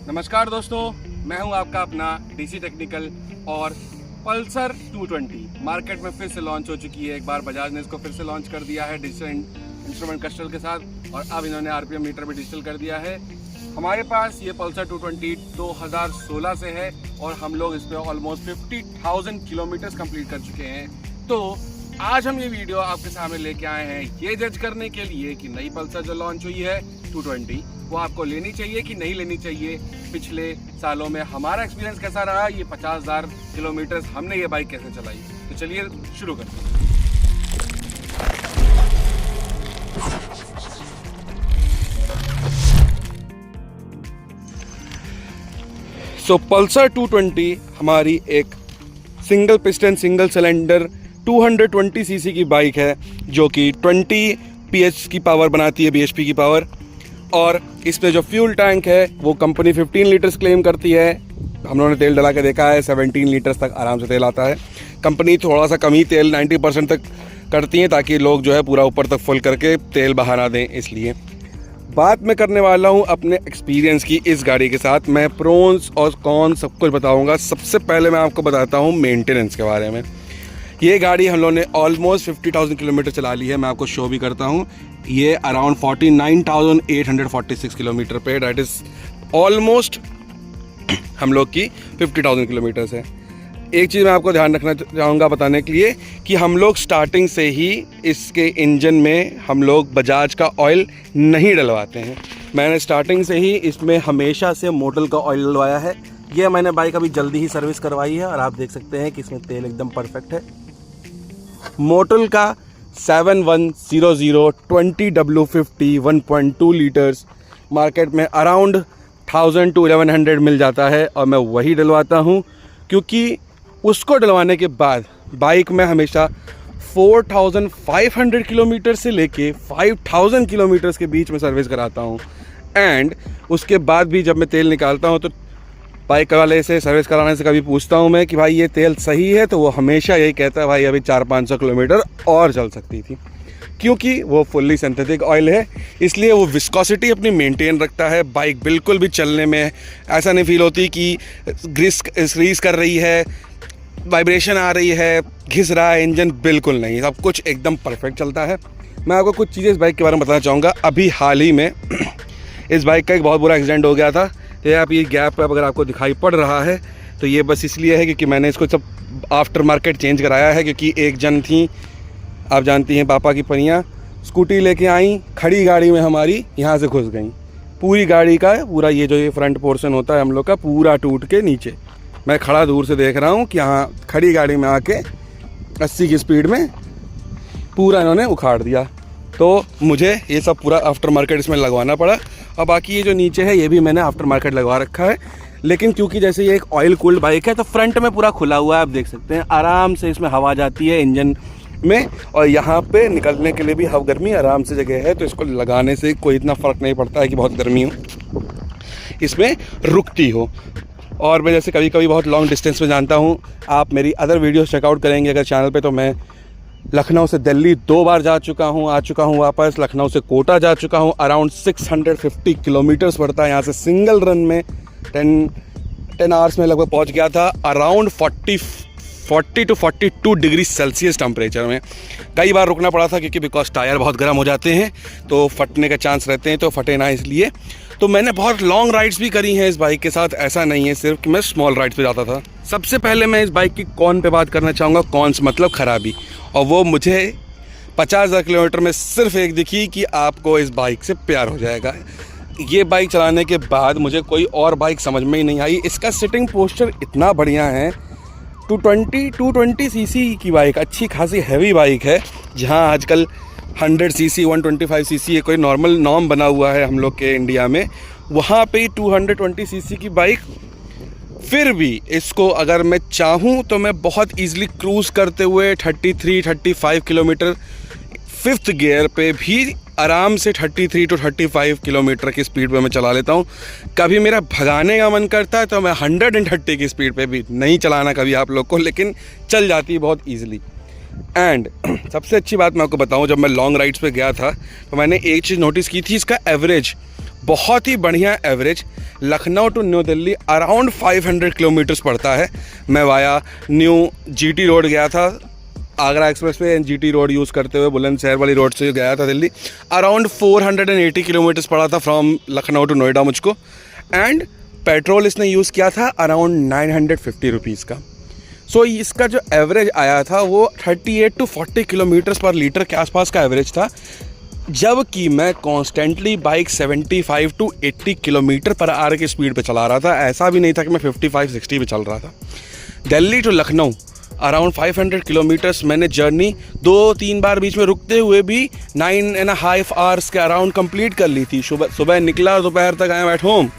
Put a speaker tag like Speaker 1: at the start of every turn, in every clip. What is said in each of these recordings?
Speaker 1: नमस्कार दोस्तों, मैं हूं आपका अपना डीसी टेक्निकल और पल्सर 220 मार्केट में फिर से लॉन्च हो चुकी है। एक बार बजाज ने इसको फिर से लॉन्च कर दिया है डिजिटल इंस्ट्रूमेंट क्रिस्टल के साथ और अब इन्होंने आरपीएम मीटर भी डिजिटल कर दिया है। हमारे पास ये पल्सर 220 2016 से है और हम लोग इस पर ऑलमोस्ट 50,000 किलोमीटर्स कंप्लीट कर चुके हैं। तो आज हम ये वीडियो आपके सामने लेके आए हैं ये जज करने के लिए कि नई पल्सर जो लॉन्च हुई है 220 वो आपको लेनी चाहिए कि नहीं लेनी चाहिए। पिछले सालों में हमारा एक्सपीरियंस कैसा रहा, ये 50,000 किलोमीटर हमने ये बाइक कैसे चलाई। तो चलिए शुरू करते हैं। पल्सर 220 हमारी एक single piston single cylinder 220 CC की बाइक है जो कि 20 पीएच की पावर बनाती है, बीएचपी की पावर। और इसमें जो फ्यूल टैंक है वो कंपनी 15 लीटर्स क्लेम करती है। हम लोगों ने तेल डला के देखा है, 17 लीटर्स तक आराम से तेल आता है। कंपनी थोड़ा सा कम ही तेल 90% तक करती है ताकि लोग जो है पूरा ऊपर तक फुल करके तेल बहा ना दें। इसलिए बात मैं करने वाला हूँ अपने एक्सपीरियंस की इस गाड़ी के साथ। मैं प्रोन्स और कॉन्स सब कुछ बताऊँगा। सबसे पहले मैं आपको बताता हूँ मेंटेनेंस के बारे में। ये गाड़ी हम लोगों ने ऑलमोस्ट 50,000 किलोमीटर चला ली है। मैं आपको शो भी करता हूँ। ये अराउंड 49,846 किलोमीटर पे, डैट इज़ ऑलमोस्ट हम लोग की 50,000 किलोमीटर्स है। एक चीज़ मैं आपको ध्यान रखना चाहूँगा बताने के लिए कि हम लोग स्टार्टिंग से ही इसके इंजन में हम लोग बजाज का ऑयल नहीं डलवाते हैं। मैंने स्टार्टिंग से ही इसमें हमेशा से मोटल का ऑयल डलवाया है। ये मैंने बाइक अभी जल्दी ही सर्विस करवाई है और आप देख सकते हैं कि इसमें तेल एकदम परफेक्ट है। मोटल का 7100 20W50 1.2 लीटर्स मार्केट में अराउंड 1000 to 1100 मिल जाता है और मैं वही डलवाता हूँ, क्योंकि उसको डलवाने के बाद बाइक में हमेशा 4500 किलोमीटर से लेके 5000 किलोमीटर्स के बीच में सर्विस कराता हूँ। एंड उसके बाद भी जब मैं तेल निकालता हूँ तो बाइक वाले से सर्विस कराने से कभी पूछता हूँ मैं कि भाई ये तेल सही है, तो वो हमेशा यही कहता है भाई अभी 400-500 किलोमीटर और चल सकती थी, क्योंकि वो फुल्ली सिंथेटिक ऑयल है। इसलिए वो विस्कोसिटी अपनी मेंटेन रखता है। बाइक बिल्कुल भी चलने में ऐसा नहीं फील होती कि ग्रीस कर रही है, वाइब्रेशन आ रही है, घिस रहा है इंजन, बिल्कुल नहीं। सब कुछ एकदम परफेक्ट चलता है। मैं आपको कुछ चीज़ें इस बाइक के बारे में बताना चाहूँगा। अभी हाल ही में इस बाइक का एक बहुत बुरा एक्सीडेंट हो गया था। तो आप ये गैप अगर आपको दिखाई पड़ रहा है तो ये बस इसलिए है क्योंकि मैंने इसको सब आफ्टर मार्केट चेंज कराया है। क्योंकि एक जन थी, आप जानती हैं, पापा की परियां, स्कूटी लेके आई, खड़ी गाड़ी में हमारी यहाँ से घुस गई। पूरी गाड़ी का पूरा ये जो ये फ्रंट पोर्शन होता है हम लोग का पूरा टूट के नीचे। मैं खड़ा दूर से देख रहा हूँ कि यहाँ खड़ी गाड़ी में आके 80 की स्पीड में पूरा इन्होंने उखाड़ दिया। तो मुझे ये सब पूरा आफ्टर मार्केट इसमें लगवाना पड़ा। और बाकी ये जो नीचे है ये भी मैंने आफ्टर मार्केट लगवा रखा है। लेकिन क्योंकि जैसे ये एक ऑयल कूल्ड बाइक है तो फ्रंट में पूरा खुला हुआ है, आप देख सकते हैं, आराम से इसमें हवा जाती है इंजन में। और यहाँ पे निकलने के लिए भी हवा गर्मी आराम से जगह है, तो इसको लगाने से कोई इतना फ़र्क नहीं पड़ता है कि बहुत गर्मी हो, इसमें रुकती हो। और मैं जैसे कभी कभी बहुत लॉन्ग डिस्टेंस में जानता हूँ, आप मेरी अदर वीडियोस चेकआउट करेंगे अगर चैनल पे, तो मैं लखनऊ से दिल्ली 2 बार जा चुका हूँ, आ चुका हूँ वापस। लखनऊ से कोटा जा चुका हूँ। अराउंड 650 किलोमीटर्स पड़ता है यहाँ से। सिंगल रन में 10 आवर्स में लगभग पहुँच गया था। Around 40 to 42 degree Celsius temperature में। कई बार रुकना पड़ा था क्योंकि बिकॉज टायर बहुत गर्म हो जाते हैं तो फटने का चांस रहते हैं, तो फटे ना इसलिए। तो मैंने बहुत लॉन्ग राइड्स भी करी हैं इस बाइक के साथ। ऐसा नहीं है सिर्फ कि मैं स्मॉल राइड्स पे जाता था। सबसे पहले मैं इस बाइक की कॉन पे बात करना चाहूँगा। कॉन्स मतलब खराबी, और वो मुझे 50,000 किलोमीटर में सिर्फ एक दिखी कि आपको इस बाइक से प्यार हो जाएगा। ये बाइक चलाने के बाद मुझे कोई और बाइक समझ में ही नहीं आई। इसका सिटिंग पोस्चर इतना बढ़िया है। 220 सीसी की बाइक, अच्छी खासी हैवी बाइक है। जहाँ आजकल 100 सीसी 125 सीसी ये कोई नॉर्मल नॉर्म बना हुआ है हम लोग के इंडिया में, वहाँ पे 220 सीसी की बाइक। फिर भी इसको अगर मैं चाहूँ तो मैं बहुत ईजिली क्रूज़ करते हुए 33-35 किलोमीटर 5th गियर पे भी आराम से 33 to 35 किलोमीटर की स्पीड पे मैं चला लेता हूँ। कभी मेरा भगाने का मन करता है तो मैं 130 की स्पीड पे भी, नहीं चलाना कभी आप लोग को, लेकिन चल जाती है बहुत ईजिली। एंड सबसे अच्छी बात मैं आपको बताऊँ, जब मैं लॉन्ग राइड्स पे गया था तो मैंने एक चीज़ नोटिस की थी, इसका एवरेज बहुत ही बढ़िया average. Lucknow to new Delhi around 500 kilometres पड़ता है। मैं वाया न्यू जीटी रोड गया था, Agra expressway, GT road use करते हुए बुलंदशहर वाली रोड से गया था दिल्ली। अराउंड 480 किलोमीटर्स पड़ा था फ्रॉम लखनऊ टू नोएडा मुझको। एंड पेट्रोल इसने यूज़ किया था अराउंड 950 रुपीज़ का। सो इसका जो एवरेज आया था वो 38 टू 40 किलोमीटर्स पर लीटर के आसपास का एवरेज था, जबकि मैं constantly bike 75 to 80 kilometre per hour की स्पीड पे चला रहा था। ऐसा भी नहीं था कि मैं 55-60 पे चल रहा था। Delhi to Lucknow around 500 kilometres मैंने जर्नी 2-3 बार बीच में रुकते हुए भी 9.5 आवर्स के अराउंड कंप्लीट कर ली थी। सुबह निकला, दोपहर तक आया एट होम।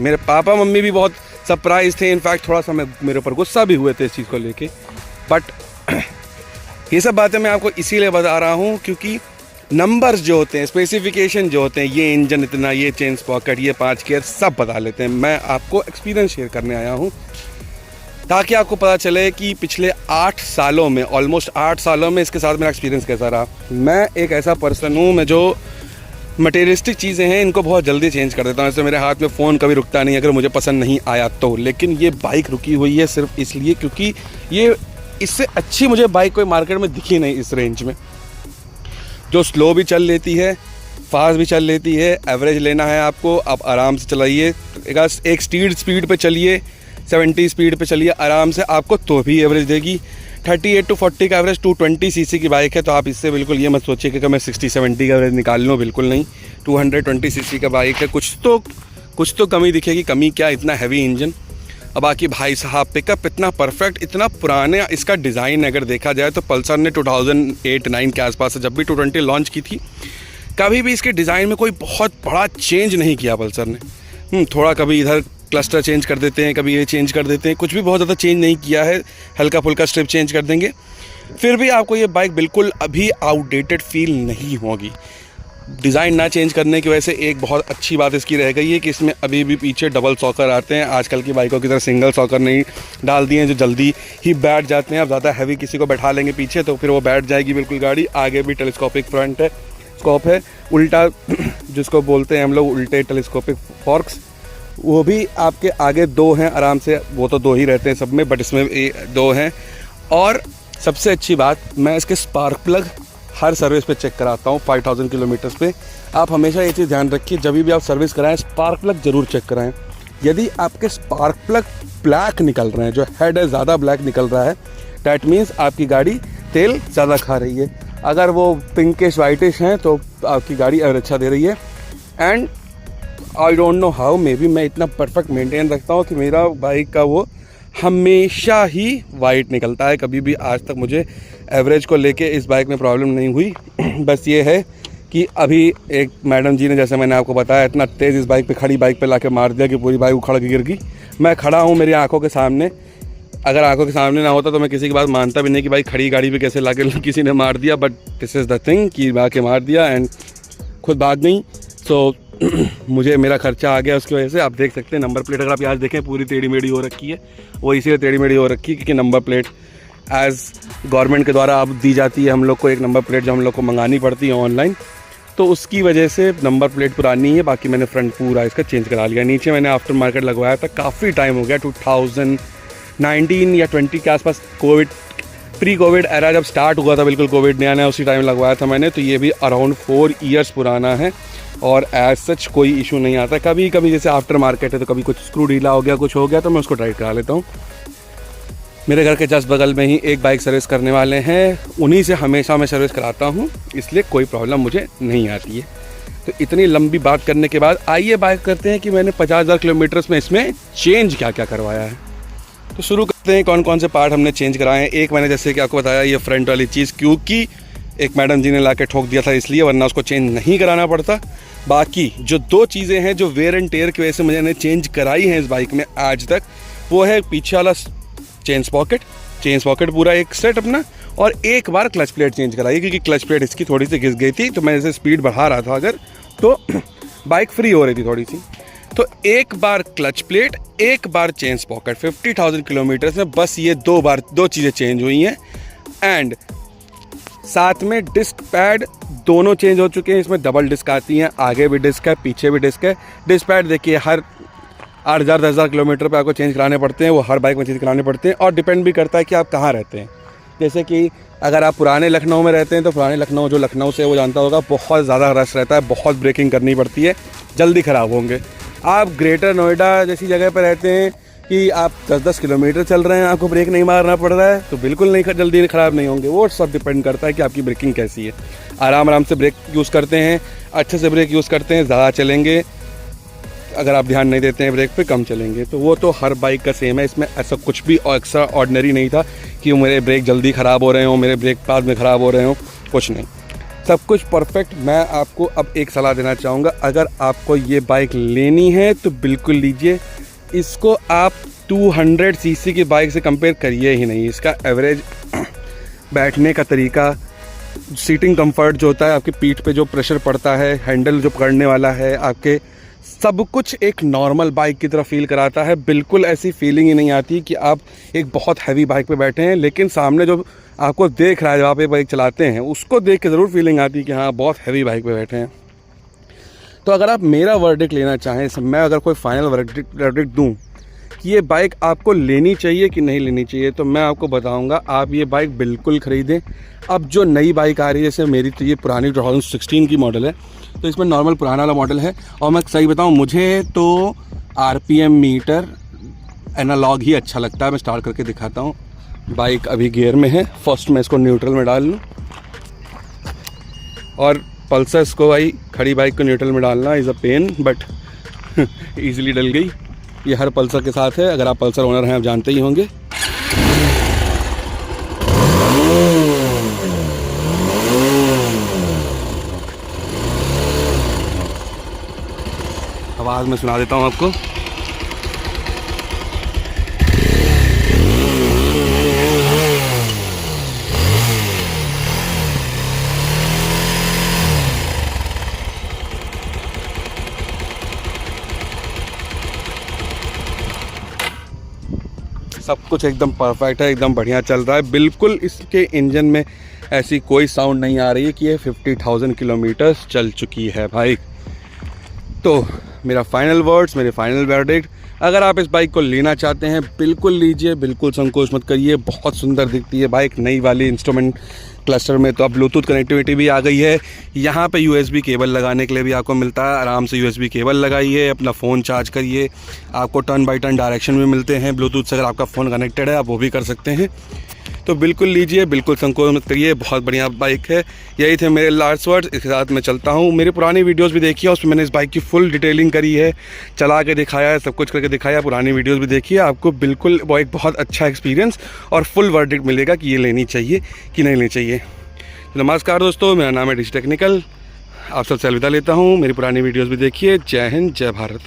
Speaker 1: मेरे पापा मम्मी भी बहुत सरप्राइज थे, इनफैक्ट थोड़ा सा मेरे ऊपर गुस्सा भी हुए थे इस चीज़ को लेके। बट ये सब बातें मैं आपको इसीलिए बता रहा हूँ क्योंकि नंबर्स जो होते हैं, स्पेसिफिकेशन जो होते हैं, ये इंजन इतना, ये चेन स्पॉकेट, ये 5 गियर, सब बता लेते हैं। मैं आपको एक्सपीरियंस शेयर करने आया हूँ ताकि आपको पता चले कि पिछले 8 सालों में, ऑलमोस्ट 8 सालों में इसके साथ मेरा एक्सपीरियंस कैसा रहा। मैं एक ऐसा पर्सन हूँ, मैं जो मटेरियलिस्टिक चीज़ें हैं इनको बहुत जल्दी चेंज कर देता हूँ। जैसे मेरे हाथ में फ़ोन कभी रुकता नहीं अगर मुझे पसंद नहीं आया तो। लेकिन ये बाइक रुकी हुई है सिर्फ इसलिए क्योंकि ये इससे अच्छी मुझे बाइक कोई मार्केट में दिखी नहीं इस रेंज में, जो स्लो भी चल लेती है, फास्ट भी चल लेती है। एवरेज लेना है आपको, आप आराम से चलाइए, एक स्पीड पे चलिए, 70 स्पीड पे चलिए आराम से, आपको तो भी एवरेज देगी। 38 टू 40 का एवरेज, 220 सीसी की बाइक है, तो आप इससे बिल्कुल ये मत सोचिए कि मैं 60-70 का एवरेज निकाल लूँ, बिल्कुल नहीं। 220 सीसी का बाइक है, कुछ तो कमी दिखेगी। कमी क्या, इतना हैवी इंजन। अब बाकी भाई साहब पिकअप इतना परफेक्ट, इतना पुराने इसका डिज़ाइन अगर देखा जाए तो पल्सर ने 2008-9 के आसपास से जब भी 220 लॉन्च की थी, कभी भी इसके डिज़ाइन में कोई बहुत बड़ा चेंज नहीं किया पल्सर ने। थोड़ा कभी इधर क्लस्टर चेंज कर देते हैं, कभी ये चेंज कर देते हैं, कुछ भी बहुत ज़्यादा चेंज नहीं किया है। हल्का फुल्का स्ट्रिप चेंज कर देंगे, फिर भी आपको ये बाइक बिल्कुल अभी आउटडेटेड फील नहीं होगी। डिज़ाइन ना चेंज करने की वजह से एक बहुत अच्छी बात इसकी रह गई है कि इसमें अभी भी पीछे डबल सॉकर आते हैं। आजकल की बाइकों की तरह सिंगल सॉकर नहीं डाल दिए हैं जो जल्दी ही बैठ जाते हैं। अब ज़्यादा हैवी किसी को बैठा लेंगे पीछे तो फिर वो बैठ जाएगी बिल्कुल गाड़ी। आगे भी टेलीस्कोपिक फ्रंट है, स्कोप है, उल्टा जिसको बोलते हैं हम लोग उल्टे टेलीस्कोपिक फॉर्क्स, वो भी आपके आगे 2 हैं आराम से। वो तो 2 ही रहते हैं सब में, बट इसमें 2 हैं। और सबसे अच्छी बात, मैं इसके स्पार्क प्लग हर सर्विस पे चेक कराता हूँ 5000 किलोमीटर्स पे। आप हमेशा ये चीज़ ध्यान रखिए, जब भी आप सर्विस कराएं स्पार्क प्लग ज़रूर चेक कराएं। यदि आपके स्पार्क प्लग ब्लैक निकल रहे हैं, जो हेड है ज़्यादा ब्लैक निकल रहा है, डैट मीन्स आपकी गाड़ी तेल ज़्यादा खा रही है। अगर वो पिंकिश वाइटिश हैं तो आपकी गाड़ी एवरेज अच्छा दे रही है। And I don't know how, may be मैं इतना परफेक्ट मेंटेन रखता हूँ कि मेरा बाइक का वो हमेशा ही वाइट निकलता है। कभी भी आज तक मुझे एवरेज को लेके इस बाइक में प्रॉब्लम नहीं हुई। बस ये है कि अभी एक मैडम जी ने, जैसे मैंने आपको बताया, इतना तेज़ इस बाइक पे खड़ी बाइक पे लाके मार दिया कि पूरी बाइक उखड़ के गिर गई। मैं खड़ा हूँ मेरी आंखों के सामने, अगर आंखों के सामने ना होता तो मैं किसी की बात मानता भी नहीं कि भाई खड़ी गाड़ी पे कैसे लाके किसी ने मार दिया। But this is the thing कि लाके मार दिया एंड खुद भाग गई। सो मुझे मेरा खर्चा आ गया उसकी वजह से। आप देख सकते हैं नंबर प्लेट, अगर आप आज देखें पूरी टेढ़ी मेढ़ी हो रखी है। वो इसीलिए टेढ़ी मेढ़ी हो रखी है क्योंकि नंबर प्लेट एज़ गवर्नमेंट के द्वारा अब दी जाती है हम लोग को, एक नंबर प्लेट जो हम लोग को मंगानी पड़ती है ऑनलाइन, तो उसकी वजह से नंबर प्लेट पुरानी है। बाकी मैंने फ्रंट पूरा इसका चेंज करा लिया। नीचे मैंने आफ्टर मार्केट लगवाया था, काफ़ी टाइम हो गया, 2019 या 20 के आसपास, कोविड प्री कोविड एरा जब स्टार्ट हुआ था, बिल्कुल कोविड नया नया, उसी टाइम लगवाया था मैंने। तो ये भी अराउंड 4 ईयर्स पुराना है और एज सच कोई इशू नहीं आता। कभी कभी जैसे आफ्टर मार्केट है तो कभी कुछ स्क्रू ढीला हो गया, कुछ हो गया तो मैं उसको ट्राई करा लेता हूँ। मेरे घर के जस्ट बगल में ही एक बाइक सर्विस करने वाले हैं, उन्हीं से हमेशा मैं सर्विस कराता हूँ, इसलिए कोई प्रॉब्लम मुझे नहीं आती है। तो इतनी लंबी बात करने के बाद आइए बात करते हैं कि मैंने 50,000 किलोमीटर्स में इसमें चेंज क्या क्या करवाया है। तो शुरू करते हैं कौन कौन से पार्ट हमने चेंज कराए हैं। एक मैंने जैसे कि आपको बताया ये फ्रंट वाली चीज़, क्योंकि एक मैडम जी ने ला के ठोक दिया था इसलिए, वरना उसको चेंज नहीं कराना पड़ता। बाकी जो 2 चीज़ें हैं जो वेयर एंड टेयर की वजह से मैंने चेंज कराई हैं इस बाइक में आज तक, वो है पीछे वाला चेन स्पॉकेट पूरा एक सेट अपना, और एक बार क्लच प्लेट चेंज कराई क्योंकि क्लच प्लेट इसकी थोड़ी सी घिस गई थी। तो मैं जैसे स्पीड बढ़ा रहा था अगर, तो बाइक फ्री हो रही थी थोड़ी सी। तो एक बार क्लच प्लेट, एक बार चेन स्पॉकेट, 50,000 किलोमीटर्स में बस ये 2 चीज़ें चेंज हुई हैं। एंड साथ में डिस्क पैड दोनों चेंज हो चुके हैं, इसमें डबल डिस्क आती हैं, आगे भी डिस्क है पीछे भी डिस्क है। डिस्क पैड देखिए हर 8,000-10,000 किलोमीटर पे आपको चेंज कराने पड़ते हैं, वो हर बाइक में चेंज कराने पड़ते हैं और डिपेंड भी करता है कि आप कहाँ रहते हैं। जैसे कि अगर आप पुराने लखनऊ में रहते हैं तो पुराने लखनऊ, जो लखनऊ से वो जानता होगा, बहुत ज़्यादा रश रहता है, बहुत ब्रेकिंग करनी पड़ती है, जल्दी ख़राब होंगे। आप ग्रेटर नोएडा जैसी जगह पर रहते हैं कि आप 10-10 किलोमीटर चल रहे हैं, आपको ब्रेक नहीं मारना पड़ रहा है, तो बिल्कुल नहीं जल्दी ख़राब नहीं होंगे। वो सब डिपेंड करता है कि आपकी ब्रेकिंग कैसी है। आराम से ब्रेक यूज़ करते हैं, अच्छे से ब्रेक यूज़ करते हैं, ज़्यादा चलेंगे। अगर आप ध्यान नहीं देते हैं ब्रेक पे, कम चलेंगे। तो वो तो हर बाइक का सेम है, इसमें ऐसा कुछ भी एक्स्ट्रा ऑर्डिनरी नहीं था कि मेरे ब्रेक जल्दी ख़राब हो रहे हों, मेरे ब्रेक बाद में ख़राब हो रहे हों, कुछ नहीं, सब कुछ परफेक्ट। मैं आपको अब एक सलाह देना चाहूँगा, अगर आपको ये बाइक लेनी है तो बिल्कुल लीजिए। इसको आप 200 सीसी की बाइक से कंपेयर करिए ही नहीं। इसका एवरेज बैठने का तरीका, सीटिंग कंफर्ट जो होता है, आपकी पीठ पे जो प्रेशर पड़ता है, हैंडल जो पकड़ने वाला है, आपके सब कुछ एक नॉर्मल बाइक की तरह फील कराता है। बिल्कुल ऐसी फीलिंग ही नहीं आती कि आप एक बहुत हैवी बाइक पे बैठे हैं, लेकिन सामने जो आपको देख रहा है, जब आप ये बाइक चलाते हैं, उसको देख के ज़रूर फीलिंग आती है कि हाँ बहुत हैवी बाइक पे बैठे हैं। तो अगर आप मेरा वर्डिक्ट लेना चाहें, मैं अगर कोई फाइनल वर्डिक्ट दूँ कि ये बाइक आपको लेनी चाहिए कि नहीं लेनी चाहिए, तो मैं आपको बताऊंगा आप ये बाइक बिल्कुल ख़रीदें। अब जो नई बाइक आ रही है, जैसे मेरी तो ये पुरानी 2016 की मॉडल है, तो इसमें नॉर्मल पुराना वाला मॉडल है। और मैं सही बताऊं, मुझे तो RPM मीटर एनालॉग ही अच्छा लगता है। मैं स्टार्ट करके दिखाता हूं। बाइक अभी गियर में है, फर्स्ट मैं इसको न्यूट्रल में डाल लूँ। और पल्सर्स को, भाई खड़ी बाइक को न्यूट्रल में डालना is a pain, but easily डल गई। ये हर पल्सर के साथ है, अगर आप पल्सर ओनर हैं आप जानते ही होंगे। आवाज़ में सुना देता हूँ आपको। सब कुछ एकदम परफेक्ट है, एकदम बढ़िया चल रहा है। बिल्कुल इसके इंजन में ऐसी कोई साउंड नहीं आ रही है कि ये 50,000 किलोमीटर चल चुकी है बाइक। तो मेरा फाइनल वर्ड्स, मेरे फाइनल वर्डिक्ट, अगर आप इस बाइक को लेना चाहते हैं बिल्कुल लीजिए, बिल्कुल संकोच मत करिए। बहुत सुंदर दिखती है बाइक, नई वाली इंस्ट्रूमेंट क्लस्टर में तो अब ब्लूटूथ कनेक्टिविटी भी आ गई है। यहाँ पे USB केबल लगाने के लिए भी आपको मिलता है। आराम से USB केबल लगाइए, अपना फ़ोन चार्ज करिए। आपको टर्न बाई टर्न डायरेक्शन भी मिलते हैं ब्लूटूथ से। अगर आपका फ़ोन कनेक्टेड है आप वो भी कर सकते हैं। तो बिल्कुल लीजिए, बिल्कुल संकोच मत करिए, बहुत बढ़िया बाइक है। यही थे मेरे लास्ट वर्ड्स, इसके साथ मैं चलता हूँ। मेरी पुरानी वीडियोस भी देखिए, उसमें मैंने इस बाइक की फुल डिटेलिंग करी है, चला के दिखाया है, सब कुछ करके दिखाया। पुरानी वीडियोस भी देखिए, आपको बिल्कुल वो एक बहुत अच्छा एक्सपीरियंस और फुल वर्डिक्ट मिलेगा कि ये लेनी चाहिए कि नहीं लेनी चाहिए। तो नमस्कार दोस्तों, मेरा नाम है डिजिटल टेक्निकल। आप सबसे अलविदा लेता हूँ। मेरी पुरानी वीडियोज़ भी देखिए। जय हिंद, जय भारत।